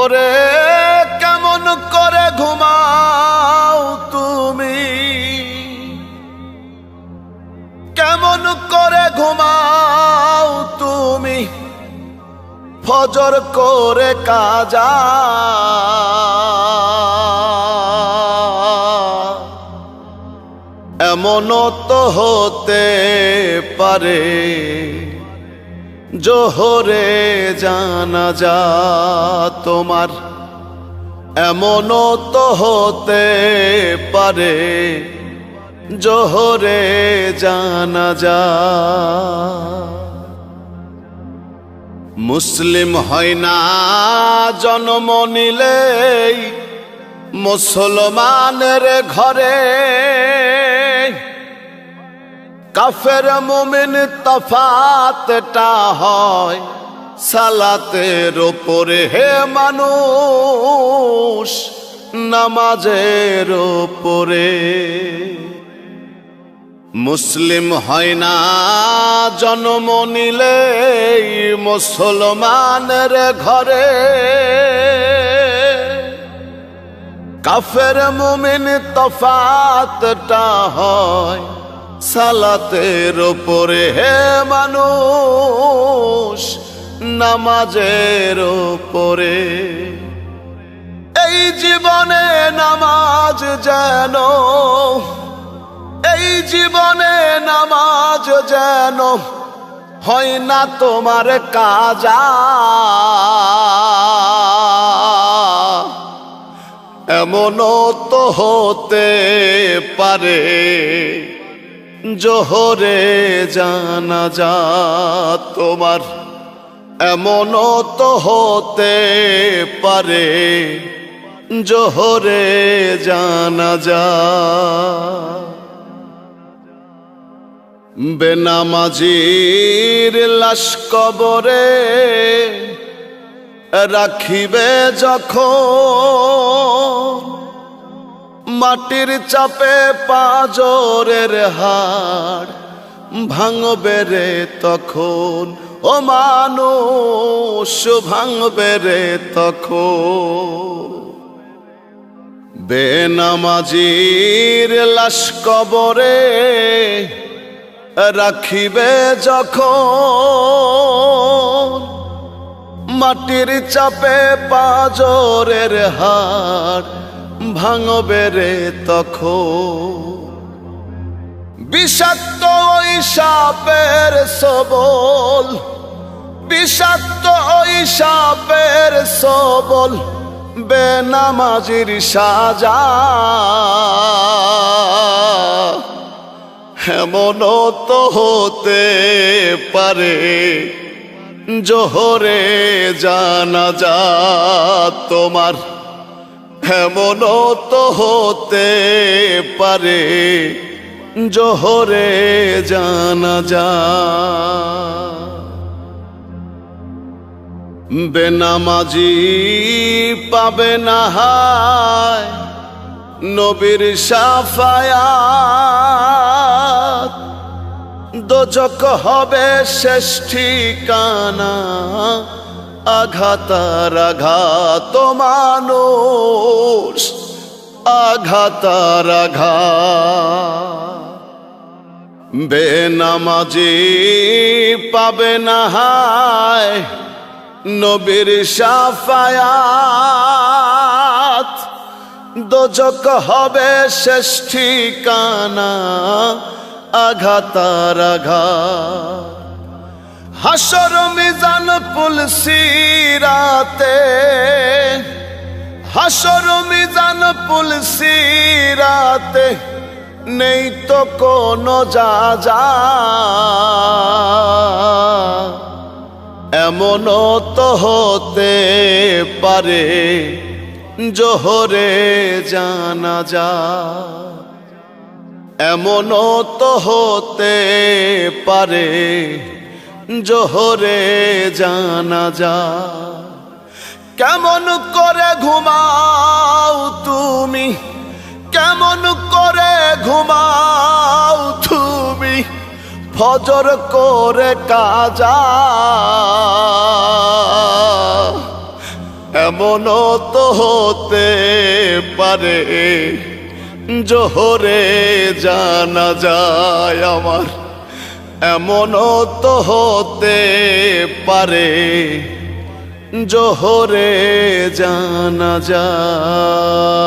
ওরে কেমন করে ঘুমাও তুমি, কেমন করে ঘুমাও তুমি ফজর করে কাজা। এমনও তো হতে পারে জোহরে জানাজা তোমার, এমনও তো হতে পারে জোহরে জানাজা। মুসলিম হয় না জন্ম নিলেই মুসলমানের ঘরে, কাফের মুমিন তফাতটা হয় সালাতের উপরে। হে মানুষ নামাজের উপরে। মুসলিম হয় না জন্ম নিলেই মুসলমানের ঘরে, কাফের মুমিন তফাতটা হয় সালাতের উপরে। হে মানুষ নামাজের উপরে। এই জীবনে নামাজ যেন, এই জীবনে নামাজ যেন হয় না তোমার কাজা। এমনও তো হতে পারে জোহরে জানাজা তোমার, এমনও তো হতে পারে জোহরে জানাজা। বেনামাজির লাশ কবরে রাখিবে যখন, মাটির চাপে পাঁজরের হাড় ভাঙবে রে তখন। ও মানুষ ভাঙবে রে তখন। বেনামাজির লাশ কবরে রাখিবে যখন, মাটির চাপে পাঁজরের হাড় ভাঙবে রে তখন। বিষাক্ত ওই সাপের সবল, বিষাক্ত ওই সাপের সবল বেনামাজির সাজা। এমনও তো হতে পারে জোহরে জানাজা তোমার, এমনও তো হতে পারে জোহরে জানাজা। বেনামাজি পাবে না হায় নবীর শাফায়াত, দোজখ হবে শেষ ঠিকানা। আঘাতার আঘাত মানুষ, আঘাতার আঘাত। বেনামাজি পাবে না হায় নবীর শাফায়াত, দোজখ হবে শেষ ঠিকানা। আঘাতার আঘাত। হাসর মিজান পুল সিরাতে, হাসর মিজান পুল সিরাতে নেই তো কোনো যা। এমনও তো হতে পারে জোহরে জানাজা, এমনও তো হতে পারে জোহরে জানাজা। কেমন করে ঘুমাও তুমি, কেমন করে ঘুমাও তুমি ফজর করে কাজা। এমনও তো হতে পারে জোহরে জানা যায় আমার, এমনও তো হতে পারে জোহরে জানা যায়।